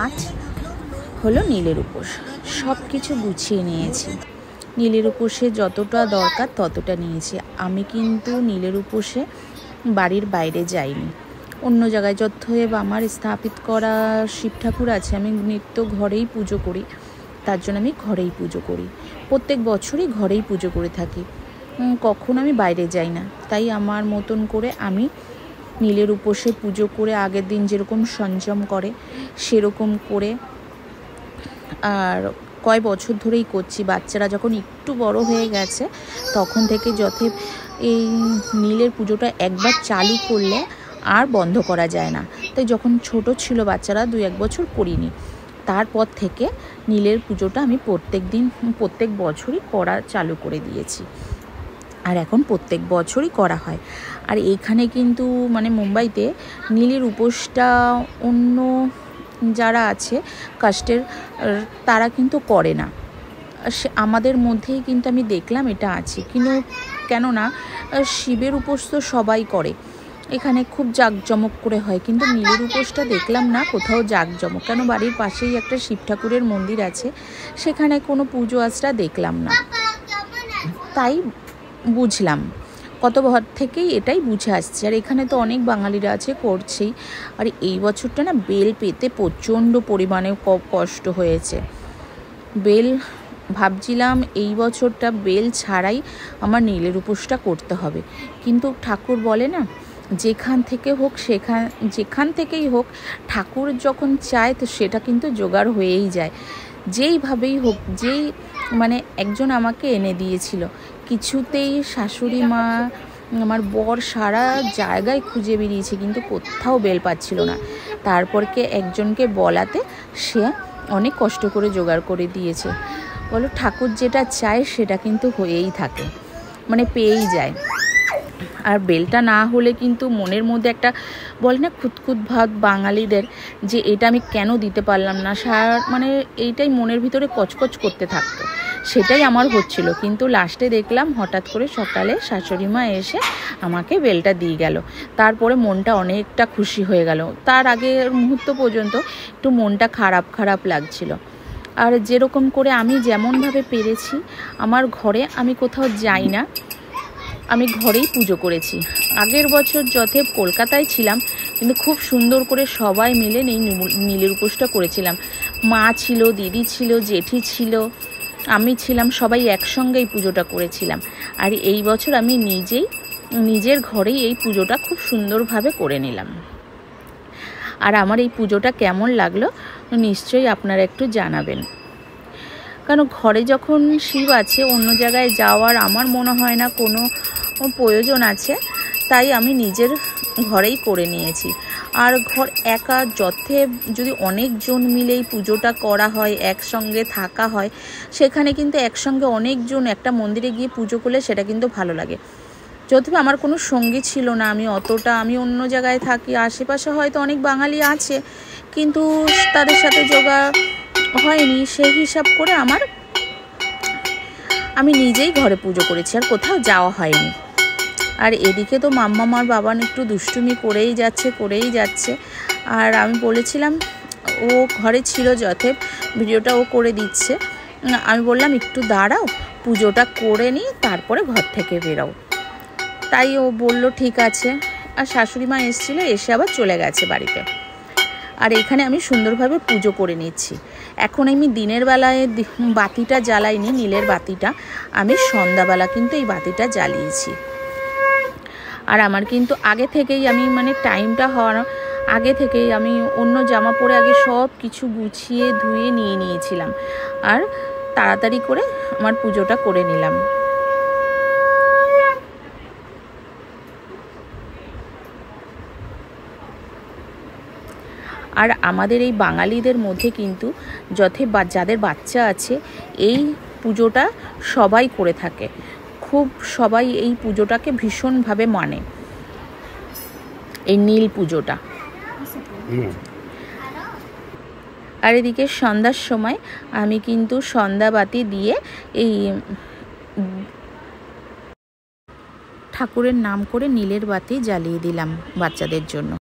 আজ হলো নীলের উপোস। সব কিছু গুছিয়ে নিয়েছি। নীলের উপোসে যতটা দরকার ততটা নিয়েছি। আমি কিন্তু নীলের উপোসে বাড়ির বাইরে যাইনি, অন্য জায়গায় যতএব আমার স্থাপিত করা শিব ঠাকুর আছে, আমি নিত্য ঘরেই পুজো করি। তার জন্য আমি ঘরেই পুজো করি, প্রত্যেক বছরই ঘরেই পুজো করে থাকি, কখনো আমি বাইরে যাই না। তাই আমার মতন করে আমি নীলের উপোসে পুজো করে আগের দিন যেরকম সংযম করে সেরকম করে, আর কয় বছর ধরেই করছি। বাচ্চারা যখন একটু বড় হয়ে গেছে তখন থেকে যথেষ্ট এই নীলের পুজোটা একবার চালু করলে আর বন্ধ করা যায় না। তাই যখন ছোট ছিল বাচ্চারা 2-1 বছর করিনি, তারপর থেকে নীলের পুজোটা আমি প্রত্যেক বছরই করা চালু করে দিয়েছি, আর এখন প্রত্যেক বছরই করা হয়। আর এইখানে কিন্তু মানে মুম্বাইতে নীলের উপোসটা অন্য যারা আছে কাস্টের তারা কিন্তু করে না। আমাদের মধ্যেই কিন্তু আমি দেখলাম এটা আছে, কিন্তু কেননা শিবের উপোস তো সবাই করে, এখানে খুব জাঁকজমক করে হয়, কিন্তু নীলের উপোসটা দেখলাম না কোথাও জাঁকজমক। কেন বাড়ির পাশেই একটা শিব ঠাকুরের মন্দির আছে, সেখানে কোনো পুজো আচরা দেখলাম না। তাই বুঝলাম, কত ঘর থেকেই এটাই বুঝে আসছে। আর এখানে তো অনেক বাঙালিরা আছে, করছেই। আর এই বছরটা না বেল পেতে প্রচণ্ড পরিমাণে কষ্ট হয়েছে। বেল ভাবছিলাম এই বছরটা বেল ছাড়াই আমার নীলের উপোসটা করতে হবে, কিন্তু ঠাকুর বলে না, যেখান থেকেই হোক ঠাকুর যখন চায় তো সেটা কিন্তু জোগাড় হয়েই যায়। যেইভাবেই হোক, মানে একজন আমাকে এনে দিয়েছিল, কিছুতেই শাশুড়ি মা আমার বর সারা জায়গায় খুঁজে বেরিয়েছে, কিন্তু কোথাও বেল পাচ্ছিল না। তারপরকে একজনকে বলাতে সে অনেক কষ্ট করে জোগাড় করে দিয়েছে। বলো, ঠাকুর যেটা চায় সেটা কিন্তু হয়েই থাকে, মানে পেয়েই যায়। আর বেলটা না হলে কিন্তু মনের মধ্যে একটা বলে না খুঁতখুত ভাব বাঙালিদের, যে এটা আমি কেন দিতে পারলাম না, মানে এইটাই মনের ভিতরে কচকচ করতে থাকতো। সেটাই আমার হচ্ছিল, কিন্তু লাস্টে দেখলাম হঠাৎ করে সকালে শাশুড়ি মা এসে আমাকে বেলটা দিয়ে গেল। তারপরে মনটা অনেকটা খুশি হয়ে গেল। তার আগের মুহূর্ত পর্যন্ত একটু মনটা খারাপ লাগছিল। আর যেরকম করে আমি যেমনভাবে পেরেছি আমার ঘরে, আমি কোথাও যাই না, আমি ঘরেই পুজো করেছি। আগের বছর যথেব কলকাতায় ছিলাম, কিন্তু খুব সুন্দর করে সবাই মিলে নীলের উপোসটা করেছিলাম। মা ছিল, দিদি ছিল, জেঠি ছিল, আমি ছিলাম, সবাই একসঙ্গেই পুজোটা করেছিলাম। আর এই বছর আমি নিজের ঘরেই এই পুজোটা খুব সুন্দরভাবে করে নিলাম। আর আমার এই পুজোটা কেমন লাগলো নিশ্চয়ই আপনারা একটু জানাবেন। কারণ ঘরে যখন শিব আছে, অন্য জায়গায় যাওয়ার আমার মনে হয় না কোনো প্রয়োজন আছে, তাই আমি নিজের ঘরেই করে নিয়েছি। আর ঘর একা যথেব যদি অনেকজন মিলেই পুজোটা করা হয়, একসঙ্গে থাকা হয়, সেখানে কিন্তু একসঙ্গে অনেকজন একটা মন্দিরে গিয়ে পুজো করলে সেটা কিন্তু ভালো লাগে। যথেব আমার কোনো সঙ্গী ছিল না, আমি অন্য জায়গায় থাকি, আশেপাশে হয়তো অনেক বাঙালি আছে, কিন্তু তাদের সাথে জোগাড় হয়নি। সেই হিসাব করে আমি নিজেই ঘরে পুজো করেছি, আর কোথাও যাওয়া হয়নি। আর এদিকে তো মাম্মামার বাবা একটু দুষ্টুমি করেই যাচ্ছে। আর আমি বলেছিলাম, ও ঘরে ছিল যথেব, ভিডিওটা ও করে দিচ্ছে, আমি বললাম একটু দাঁড়াও, পুজোটা করে নিই, তারপরে ঘর থেকে বেরোও। তাই ও বলল ঠিক আছে। আর শাশুড়ি মা এসেছিলো, এসে আবার চলে গেছে বাড়িতে। আর এখানে আমি সুন্দরভাবে পুজো করে নিচ্ছি। এখন আমি দিনের বেলায় বাতিটা জ্বালাইনি, নীলের বাতিটা আমি সন্ধ্যাবেলা কিন্তু এই বাতিটা জ্বালিয়েছি। আর আমার কিন্তু আগে থেকেই আমি মানে টাইমটা হওয়ার আগে থেকেই আমি অন্য জামা পরে আগে সব কিছু গুছিয়ে ধুয়ে নিয়ে নিয়েছিলাম, আর তাড়াতাড়ি করে আমার পুজোটা করে নিলাম। আর আমাদের এই বাঙালিদের মধ্যে কিন্তু যাদের বাচ্চা আছে, এই পুজোটা সবাই করে থাকে, সবাই এই পুজোটাকে ভীষণভাবে মানে, এই নীল পুজোটা। আর এদিকে সন্ধ্যার সময় আমি কিন্তু সন্ধ্যাবাতি দিয়ে এই ঠাকুরের নাম করে নীলের বাতি জ্বালিয়ে দিলাম বাচ্চাদের জন্য।